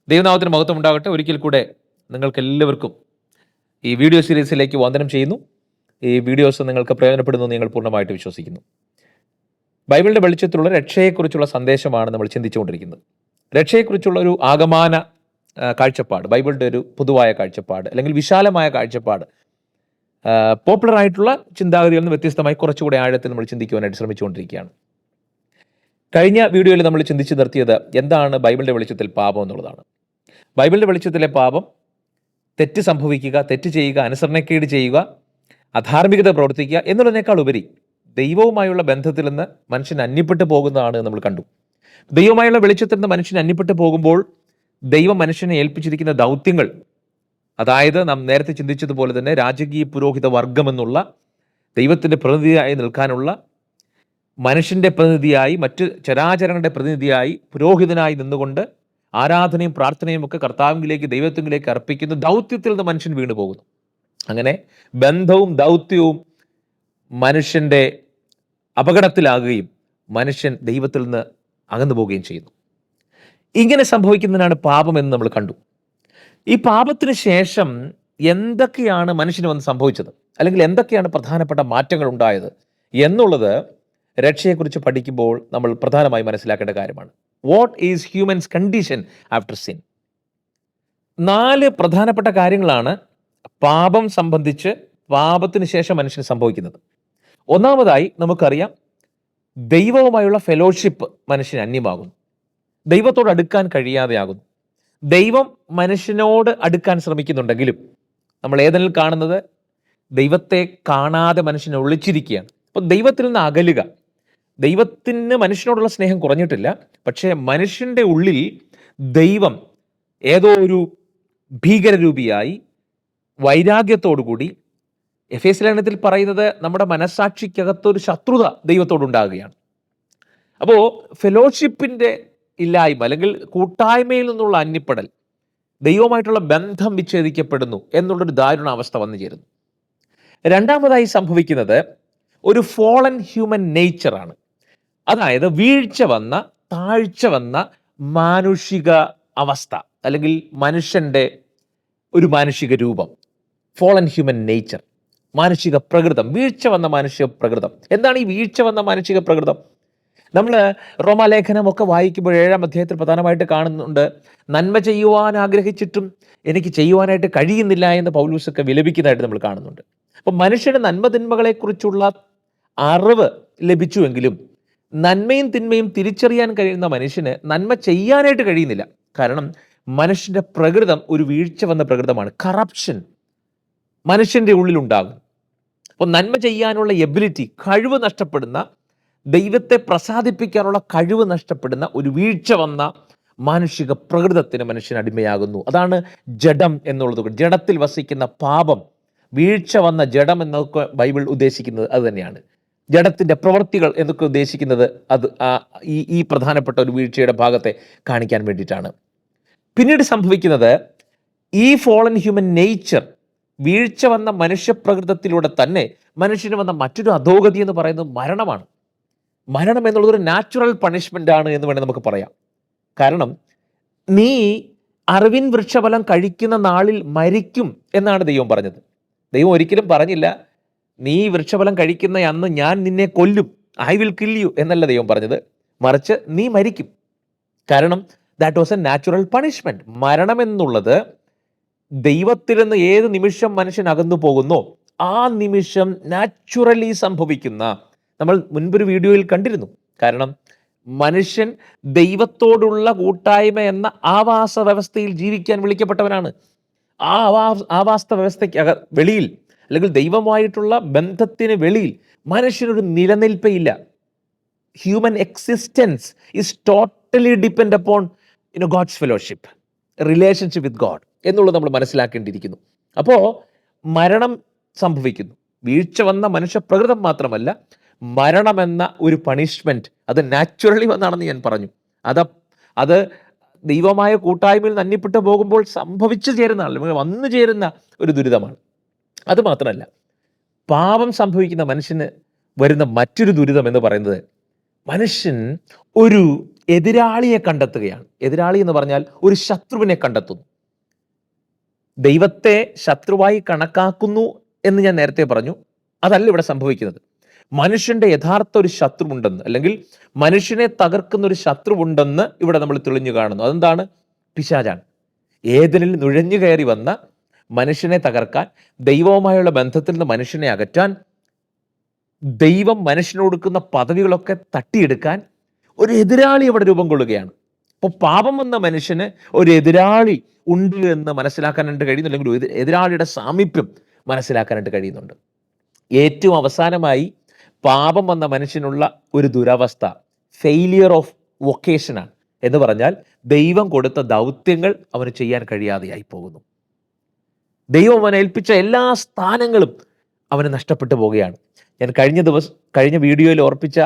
ദൈവനാമത്തിന് മഹത്വം ഉണ്ടാകട്ടെ. ഒരിക്കൽ കൂടെ നിങ്ങൾക്ക് എല്ലാവർക്കും ഈ വീഡിയോ സീരീസിലേക്ക് വന്ദനം ചെയ്യുന്നു. ഈ വീഡിയോസ് നിങ്ങൾക്ക് പ്രയോജനപ്പെടുന്നു എന്ന് ഞങ്ങൾ പൂർണ്ണമായിട്ട് വിശ്വസിക്കുന്നു. ബൈബിളിൻ്റെ വെളിച്ചത്തിലുള്ള രക്ഷയെക്കുറിച്ചുള്ള സന്ദേശമാണ് നമ്മൾ ചിന്തിച്ചുകൊണ്ടിരിക്കുന്നത്. രക്ഷയെക്കുറിച്ചുള്ള ഒരു ആകമാന കാഴ്ചപ്പാട്, ബൈബിളിൻ്റെ ഒരു പൊതുവായ കാഴ്ചപ്പാട് അല്ലെങ്കിൽ വിശാലമായ കാഴ്ചപ്പാട്, പോപ്പുലർ ആയിട്ടുള്ള ചിന്താഗതിയിൽ നിന്ന് വ്യത്യസ്തമായി കുറച്ചുകൂടെ ആഴത്തിൽ നമ്മൾ ചിന്തിക്കുവാനായിട്ട് ശ്രമിച്ചുകൊണ്ടിരിക്കുകയാണ്. കഴിഞ്ഞ വീഡിയോയിൽ നമ്മൾ ചിന്തിച്ചു നിർത്തിയത് എന്താണ് ബൈബിളിൻ്റെ വെളിച്ചത്തിൽ പാപം എന്നുള്ളതാണ്. ബൈബിളിൻ്റെ വെളിച്ചത്തിലെ പാപം തെറ്റ് സംഭവിക്കുക, തെറ്റ് ചെയ്യുക, അനുസരണക്കേട് ചെയ്യുക, അധാർമികത പ്രവർത്തിക്കുക എന്നുള്ളതിനേക്കാൾ ഉപരി ദൈവവുമായുള്ള ബന്ധത്തിൽ നിന്ന് മനുഷ്യൻ അന്യപ്പെട്ടു പോകുന്നതാണ് നമ്മൾ കണ്ടു. ദൈവമായുള്ള വെളിച്ചത്തിൽ നിന്ന് മനുഷ്യൻ അന്യപ്പെട്ടു പോകുമ്പോൾ ദൈവം മനുഷ്യനെ ഏൽപ്പിച്ചിരിക്കുന്ന ദൗത്യങ്ങൾ, അതായത് നാം നേരത്തെ ചിന്തിച്ചതുപോലെ തന്നെ രാജകീയ പുരോഹിത വർഗം എന്നുള്ള ദൈവത്തിൻ്റെ പ്രതിനിധിയായി നിൽക്കാനുള്ള, മനുഷ്യൻ്റെ പ്രതിനിധിയായി, മറ്റ് ചരാചരങ്ങളുടെ പ്രതിനിധിയായി, പുരോഹിതനായി നിന്നുകൊണ്ട് ആരാധനയും പ്രാർത്ഥനയും ഒക്കെ കർത്താവിലേക്ക്, ദൈവത്തിലേക്ക് അർപ്പിക്കുന്ന ദൗത്യത്തിൽ നിന്ന് മനുഷ്യൻ വീണു പോകുന്നു. അങ്ങനെ ബന്ധവും ദൗത്യവും മനുഷ്യൻ്റെ അപകടത്തിലാകുകയും മനുഷ്യൻ ദൈവത്തിൽ നിന്ന് അകന്നു പോവുകയും ചെയ്യുന്നു. ഇങ്ങനെ സംഭവിക്കുന്നതിനാണ് പാപം എന്ന് നമ്മൾ കണ്ടു. ഈ പാപത്തിന് ശേഷം എന്തൊക്കെയാണ് മനുഷ്യന് വന്ന് സംഭവിച്ചത്, അല്ലെങ്കിൽ എന്തൊക്കെയാണ് പ്രധാനപ്പെട്ട മാറ്റങ്ങൾ ഉണ്ടായത് എന്നുള്ളത് രക്ഷയെക്കുറിച്ച് പഠിക്കുമ്പോൾ നമ്മൾ പ്രധാനമായി മനസ്സിലാക്കേണ്ട കാര്യമാണ്. What is humans condition after sin? 4 പ്രധാനപ്പെട്ട കാര്യങ്ങളാണ് പാപം സംബന്ധിച്ച് പാപത്തിന് ശേഷം മനുഷ്യന് സംഭവിക്കുന്നത്. ഒന്നാമതായി നമുക്കറിയാം, ദൈവവുമായുള്ള ഫെലോഷിപ്പ് മനുഷ്യന് അന്യമാകുന്നു. ദൈവത്തോട് അടുക്കാൻ കഴിയാതെയാകുന്നു. ദൈവം മനുഷ്യനോട് അടുക്കാൻ ശ്രമിക്കുന്നുണ്ടെങ്കിലും നമ്മൾ ഏതെങ്കിലും കാണുന്നത് ദൈവത്തെ കാണാതെ മനുഷ്യനെ ഒളിച്ചിരിക്കുകയാണ്. അപ്പോൾ ദൈവത്തിൽ നിന്ന് അകലുക. ദൈവത്തിന് മനുഷ്യനോടുള്ള സ്നേഹം കുറഞ്ഞിട്ടില്ല, പക്ഷേ മനുഷ്യൻ്റെ ഉള്ളിൽ ദൈവം ഏതോ ഒരു ഭീകരരൂപിയായി വൈരാഗ്യത്തോടുകൂടി, എഫേസ്യ ലേഖനത്തിൽ പറയുന്നത് നമ്മുടെ മനസ്സാക്ഷിക്കകത്തൊരു ശത്രുത ദൈവത്തോടുണ്ടാകുകയാണ്. അപ്പോൾ ഫെലോഷിപ്പിൻ്റെ ഇല്ലായ്മ അല്ലെങ്കിൽ കൂട്ടായ്മയിൽ നിന്നുള്ള അന്യപ്പെടൽ, ദൈവമായിട്ടുള്ള ബന്ധം വിച്ഛേദിക്കപ്പെടുന്നു എന്നുള്ളൊരു ദാരുണാവസ്ഥ വന്നു ചേരുന്നു. രണ്ടാമതായി സംഭവിക്കുന്നത് ഒരു ഫോളൻ ഹ്യൂമൻ നേച്ചറാണ്. അതായത് വീഴ്ച വന്ന, താഴ്ച വന്ന മാനുഷിക അവസ്ഥ അല്ലെങ്കിൽ മനുഷ്യൻ്റെ ഒരു മാനുഷിക രൂപം, ഫോളൻ ഹ്യൂമൻ നേച്ചർ, മാനുഷിക പ്രകൃതം, വീഴ്ച വന്ന മാനുഷിക പ്രകൃതം. എന്താണ് ഈ വീഴ്ച വന്ന മാനുഷിക പ്രകൃതം? നമ്മൾ റോമാലേഖനമൊക്കെ വായിക്കുമ്പോൾ 7-ാം അധ്യായത്തിൽ പ്രധാനമായിട്ട് കാണുന്നുണ്ട്, നന്മ ചെയ്യുവാൻ ആഗ്രഹിച്ചിട്ടും എനിക്ക് ചെയ്യുവാനായിട്ട് കഴിയുന്നില്ല എന്ന് പൗലൂസൊക്കെ വിലപിക്കുന്നതായിട്ട് നമ്മൾ കാണുന്നുണ്ട്. അപ്പം മനുഷ്യൻ്റെ നന്മതിന്മകളെക്കുറിച്ചുള്ള അറിവ് ലഭിച്ചുവെങ്കിലും നന്മയും തിന്മയും തിരിച്ചറിയാൻ കഴിയുന്ന മനുഷ്യന് നന്മ ചെയ്യാനായിട്ട് കഴിയുന്നില്ല. കാരണം മനുഷ്യൻ്റെ പ്രകൃതം ഒരു വീഴ്ച വന്ന പ്രകൃതമാണ്. കറപ്ഷൻ മനുഷ്യൻ്റെ ഉള്ളിലുണ്ടാകും. അപ്പോൾ നന്മ ചെയ്യാനുള്ള എബിലിറ്റി, കഴിവ് നഷ്ടപ്പെടുന്ന, ദൈവത്തെ പ്രസാദിപ്പിക്കാനുള്ള കഴിവ് നഷ്ടപ്പെടുന്ന ഒരു വീഴ്ച വന്ന മാനുഷിക പ്രകൃതത്തിന് മനുഷ്യൻ അടിമയാകുന്നു. അതാണ് ജഡം എന്നുള്ളത്. ജഡത്തിൽ വസിക്കുന്ന പാപം, വീഴ്ച വന്ന ജഡം എന്നൊക്കെ ബൈബിൾ ഉദ്ദേശിക്കുന്നത് അത് തന്നെയാണ്. ജഡത്തിൻ്റെ പ്രവൃത്തികൾ എന്നൊക്കെ ഉദ്ദേശിക്കുന്നത് അത് ഈ പ്രധാനപ്പെട്ട ഒരു വീഴ്ചയുടെ ഭാഗത്തെ കാണിക്കാൻ വേണ്ടിയിട്ടാണ്. പിന്നീട് സംഭവിക്കുന്നത്, ഈ ഫോളൻ ഹ്യൂമൻ നേച്ചർ, വീഴ്ച വന്ന മനുഷ്യപ്രകൃതത്തിലൂടെ തന്നെ മനുഷ്യന് വന്ന മറ്റൊരു അധോഗതി എന്ന് പറയുന്നത് മരണമാണ്. മരണം എന്നുള്ളതൊരു നാച്ചുറൽ പണിഷ്മെൻ്റ് ആണ് എന്ന് വേണമെങ്കിൽ നമുക്ക് പറയാം. കാരണം നീ അറിവിൻ വൃക്ഷഫലം കഴിക്കുന്ന നാളിൽ മരിക്കും എന്നാണ് ദൈവം പറഞ്ഞത്. ദൈവം ഒരിക്കലും പറഞ്ഞില്ല, നീ വൃക്ഷഫലം കഴിക്കുന്ന അന്ന് ഞാൻ നിന്നെ കൊല്ലും, ഐ വിൽ കിൽ യു എന്നല്ല ദൈവം പറഞ്ഞത്. മറിച്ച് നീ മരിക്കും. കാരണം that was A natural punishment. മരണം എന്നുള്ളത് ദൈവത്തിൽ നിന്ന് ഏത് നിമിഷം മനുഷ്യൻ അകന്നു പോകുന്നോ ആ നിമിഷം നാച്ചുറലി സംഭവിക്കുന്ന, നമ്മൾ മുൻപൊരു വീഡിയോയിൽ കണ്ടിരുന്നു. കാരണം മനുഷ്യൻ ദൈവത്തോടുള്ള കൂട്ടായ്മ എന്ന ആവാസ വ്യവസ്ഥയിൽ ജീവിക്കാൻ വിളിക്കപ്പെട്ടവനാണ്. ആ ആവാസ വ്യവസ്ഥയ്ക്ക് വെളിയിൽ, അല്ലെങ്കിൽ ദൈവമായിട്ടുള്ള ബന്ധത്തിന് വെളിയിൽ മനുഷ്യനൊരു നിലനിൽപ്പയില്ല. Human existence is totally depend upon God's fellowship, relationship with God എന്നുള്ളത് നമ്മൾ മനസ്സിലാക്കേണ്ടിയിരിക്കുന്നു. അപ്പോൾ മരണം സംഭവിക്കുന്നു. വീഴ്ച വന്ന മനുഷ്യ പ്രകൃതം മാത്രമല്ല, മരണമെന്ന ഒരു പണിഷ്മെൻറ്റ് അത് നാച്ചുറലി വന്നാണെന്ന് ഞാൻ പറഞ്ഞു. അത് ദൈവമായ കൂട്ടായ്മയിൽ നിന്ന് അന്യപ്പെട്ടു പോകുമ്പോൾ സംഭവിച്ചു ചേരുന്ന, വന്നു ചേരുന്ന ഒരു ദുരിതമാണ്. അതുമാത്രമല്ല, പാപം സംഭവിക്കുന്ന മനുഷ്യന് വരുന്ന മറ്റൊരു ദുരിതം എന്ന് പറയുന്നത്, മനുഷ്യൻ ഒരു എതിരാളിയെ കണ്ടെത്തുകയാണ്. എതിരാളി എന്ന് പറഞ്ഞാൽ ഒരു ശത്രുവിനെ കണ്ടെത്തുന്നു. ദൈവത്തെ ശത്രുവായി കണക്കാക്കുന്നു എന്ന് ഞാൻ നേരത്തെ പറഞ്ഞു. അതല്ല ഇവിടെ സംഭവിക്കുന്നത്. മനുഷ്യന്റെ യഥാർത്ഥ ഒരു ശത്രുവുണ്ടെന്ന്, അല്ലെങ്കിൽ മനുഷ്യനെ തകർക്കുന്ന ഒരു ശത്രുവുണ്ടെന്ന് ഇവിടെ നമ്മൾ തെളിഞ്ഞു കാണുന്നു. അതെന്താണ്? പിശാചാണ്. ഏദനിൽ നുഴഞ്ഞു കയറി വന്ന മനുഷ്യനെ തകർക്കാൻ, ദൈവവുമായുള്ള ബന്ധത്തിൽ നിന്ന് മനുഷ്യനെ അകറ്റാൻ, ദൈവം മനുഷ്യന് കൊടുക്കുന്ന പദവികളൊക്കെ തട്ടിയെടുക്കാൻ ഒരു എതിരാളി അവിടെ രൂപം കൊള്ളുകയാണ്. അപ്പോൾ പാപം വന്ന മനുഷ്യന് ഒരു എതിരാളി ഉണ്ട് എന്ന് മനസ്സിലാക്കാനായിട്ട് കഴിയുന്നു, അല്ലെങ്കിൽ ഒരു എതിരാളിയുടെ സാമീപ്യം മനസ്സിലാക്കാനായിട്ട് കഴിയുന്നുണ്ട്. ഏറ്റവും അവസാനമായി പാപം വന്ന മനുഷ്യനുള്ള ഒരു ദുരവസ്ഥ ഫെയിലിയർ ഓഫ് വൊക്കേഷനാണ്. എന്ന് പറഞ്ഞാൽ ദൈവം കൊടുത്ത ദൗത്യങ്ങൾ അവന് ചെയ്യാൻ കഴിയാതെയായി പോകുന്നു. ദൈവം അവനെ ഏൽപ്പിച്ച എല്ലാ സ്ഥാനങ്ങളും അവന് നഷ്ടപ്പെട്ടു പോവുകയാണ്. ഞാൻ കഴിഞ്ഞ വീഡിയോയിൽ ഓർപ്പിച്ച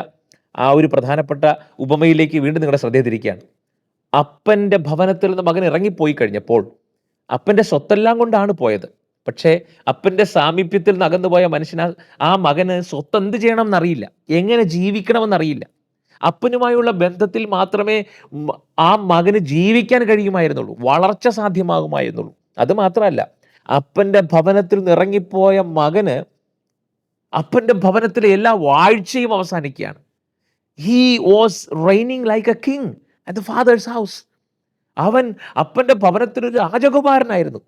ആ ഒരു പ്രധാനപ്പെട്ട ഉപമയിലേക്ക് വീണ്ടും നിങ്ങളുടെ ശ്രദ്ധ തിരിക്കുകയാണ്. അപ്പൻ്റെ ഭവനത്തിൽ നിന്ന് മകൻ ഇറങ്ങിപ്പോയി കഴിഞ്ഞപ്പോൾ അപ്പൻ്റെ സ്വത്തെല്ലാം കൊണ്ടാണ് പോയത്. പക്ഷേ അപ്പൻ്റെ സാമീപ്യത്തിൽ നിന്ന് അകന്നുപോയ മനുഷ്യന് ആ മകന് സ്വത്ത് എന്ത് ചെയ്യണമെന്നറിയില്ല, എങ്ങനെ ജീവിക്കണമെന്നറിയില്ല. അപ്പനുമായുള്ള ബന്ധത്തിൽ മാത്രമേ ആ മകന് ജീവിക്കാൻ കഴിയുമായിരുന്നുള്ളൂ, വളർച്ച സാധ്യമാകുമായിരുന്നുള്ളൂ. അത് മാത്രമല്ല, അപ്പൻ്റെ ഭവനത്തിൽ നിന്ന് ഇറങ്ങിപ്പോയ മകന് അപ്പൻ്റെ ഭവനത്തിലെ എല്ലാ വാഴ്ചയും അവസാനിക്കുകയാണ്. He was raining like A king at the fathers house. അവൻ അപ്പൻ്റെ ഭവനത്തിനൊരു രാജകുമാരനായിരുന്നു.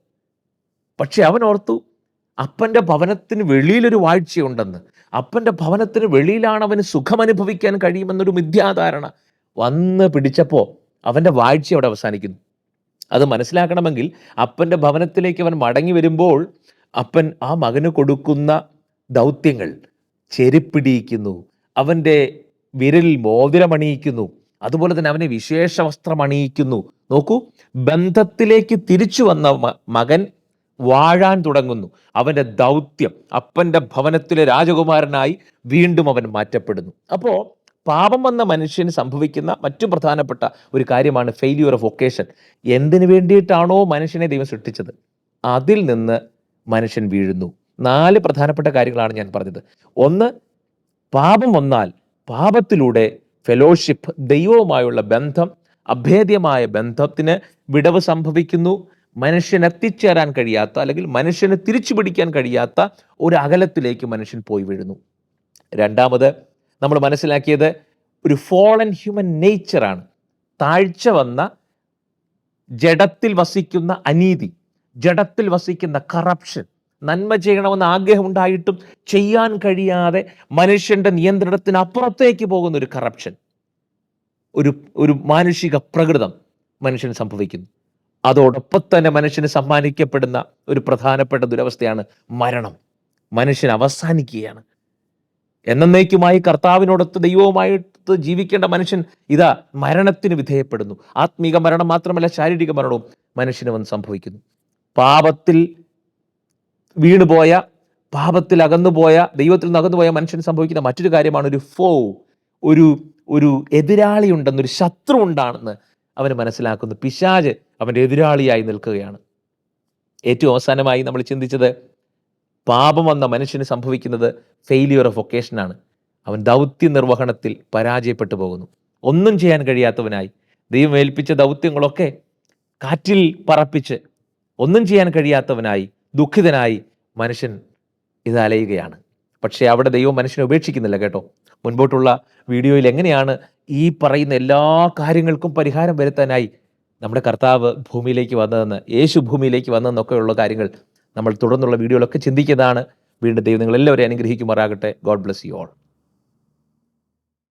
പക്ഷെ അവൻ ഓർത്തു, അപ്പൻ്റെ ഭവനത്തിന് വെളിയിലൊരു വാഴ്ചയുണ്ടെന്ന്, അപ്പൻ്റെ ഭവനത്തിന് വെളിയിലാണ് അവന് സുഖമനുഭവിക്കാൻ കഴിയുമെന്നൊരു മിഥ്യാധാരണ വന്ന് പിടിച്ചപ്പോൾ അവൻ്റെ വാഴ്ച അവിടെ അവസാനിക്കുന്നു. അത് മനസ്സിലാക്കണമെങ്കിൽ അപ്പൻ്റെ ഭവനത്തിലേക്ക് അവൻ മടങ്ങി വരുമ്പോൾ അപ്പൻ ആ മകന് കൊടുക്കുന്ന ദൗത്യങ്ങൾ, ചെരുപ്പിടിയിക്കുന്നു, അവൻ്റെ വിരലിൽ മോതിരമണിയിക്കുന്നു, അതുപോലെ തന്നെ അവനെ വിശേഷ വസ്ത്രം അണിയിക്കുന്നു. നോക്കൂ, ബന്ധത്തിലേക്ക് തിരിച്ചു വന്ന മകൻ വാഴാൻ തുടങ്ങുന്നു. അവൻ്റെ ദൗത്യം, അപ്പൻ്റെ ഭവനത്തിലെ രാജകുമാരനായി വീണ്ടും അവൻ മാറ്റപ്പെടുന്നു. അപ്പോൾ പാപം വന്ന മനുഷ്യന് സംഭവിക്കുന്ന മറ്റു പ്രധാനപ്പെട്ട ഒരു കാര്യമാണ് ഫെയിലിയർ ഓഫ് വൊക്കേഷൻ. എന്തിനു വേണ്ടിയിട്ടാണോ മനുഷ്യനെ ദൈവം സൃഷ്ടിച്ചത്, അതിൽ നിന്ന് മനുഷ്യൻ വീഴുന്നു. 4 പ്രധാനപ്പെട്ട കാര്യങ്ങളാണ് ഞാൻ പറഞ്ഞത്. ഒന്ന്, പാപം വന്നാൽ പാപത്തിലൂടെ ഫെലോഷിപ്പ്, ദൈവവുമായുള്ള ബന്ധം, അഭേദ്യമായ ബന്ധത്തിന് വിടവ് സംഭവിക്കുന്നു. മനുഷ്യന് എത്തിച്ചേരാൻ കഴിയാത്ത, അല്ലെങ്കിൽ മനുഷ്യന് തിരിച്ചു പിടിക്കാൻ കഴിയാത്ത ഒരു അകലത്തിലേക്ക് മനുഷ്യൻ പോയി വീഴുന്നു. രണ്ടാമത് നമ്മൾ മനസ്സിലാക്കിയത് ഒരു ഫോളൻ ഹ്യൂമൻ നേച്ചറാണ്. താഴ്ച വന്ന, ജഡത്തിൽ വസിക്കുന്ന അനീതി, ജഡത്തിൽ വസിക്കുന്ന കറപ്ഷൻ, നന്മ ചെയ്യണമെന്ന് ആഗ്രഹം ഉണ്ടായിട്ടും ചെയ്യാൻ കഴിയാതെ മനുഷ്യന്റെ നിയന്ത്രണത്തിന് അപ്പുറത്തേക്ക് പോകുന്ന ഒരു കറപ്ഷൻ, ഒരു മാനുഷിക പ്രകൃതം മനുഷ്യന് സംഭവിക്കുന്നു. അതോടൊപ്പം തന്നെ മനുഷ്യന് സമ്മാനിക്കപ്പെടുന്ന ഒരു പ്രധാനപ്പെട്ട ദുരവസ്ഥയാണ് മരണം. മനുഷ്യൻ അവസാനിക്കുകയാണ്. എന്നേക്കുമായി കർത്താവിനോടൊത്ത് ദൈവവുമായിട്ട് ജീവിക്കേണ്ട മനുഷ്യൻ ഇതാ മരണത്തിന് വിധേയപ്പെടുന്നു. ആത്മീക മരണം മാത്രമല്ല, ശാരീരിക മരണവും മനുഷ്യന് വന്ന് സംഭവിക്കുന്നു. പാപത്തിൽ വീണുപോയ, പാപത്തിൽ അകന്നുപോയ, ദൈവത്തിൽ നിന്ന് അകന്നുപോയ മനുഷ്യന് സംഭവിക്കുന്ന മറ്റൊരു കാര്യമാണ് ഒരു എതിരാളി ഉണ്ടെന്ന്, ഒരു ശത്രു ഉണ്ടാണെന്ന് അവന് മനസ്സിലാക്കുന്നു. പിശാച് അവൻ്റെ എതിരാളിയായി നിൽക്കുകയാണ്. ഏറ്റവും അവസാനമായി നമ്മൾ ചിന്തിച്ചത്, പാപം വന്ന മനുഷ്യന് സംഭവിക്കുന്നത് ഫെയിലിയർ ഓഫ് വൊക്കേഷനാണ്. അവൻ ദൗത്യ നിർവഹണത്തിൽ പരാജയപ്പെട്ടു പോകുന്നു. ഒന്നും ചെയ്യാൻ കഴിയാത്തവനായി, ദൈവം ഏൽപ്പിച്ച ദൗത്യങ്ങളൊക്കെ കാറ്റിൽ പറപ്പിച്ച് ഒന്നും ചെയ്യാൻ കഴിയാത്തവനായി, ദുഃഖിതനായി മനുഷ്യൻ ഇത് അലയുകയാണ്. പക്ഷേ അവിടെ ദൈവം മനുഷ്യനെ ഉപേക്ഷിക്കുന്നില്ല കേട്ടോ. മുൻപോട്ടുള്ള വീഡിയോയിൽ എങ്ങനെയാണ് ഈ പറയുന്ന എല്ലാ കാര്യങ്ങൾക്കും പരിഹാരം വരുത്താനായി നമ്മുടെ കർത്താവ് ഭൂമിയിലേക്ക് വന്നതെന്ന്, യേശു ഭൂമിയിലേക്ക് വന്നതെന്നൊക്കെയുള്ള കാര്യങ്ങൾ നമ്മൾ തുടർന്നുള്ള വീഡിയോയിലൊക്കെ ചിന്തിക്കുന്നതാണ്. വീണ്ടും ദൈവം നിങ്ങളെല്ലാവരെയും അനുഗ്രഹിക്കുമാറാകട്ടെ. God bless you all.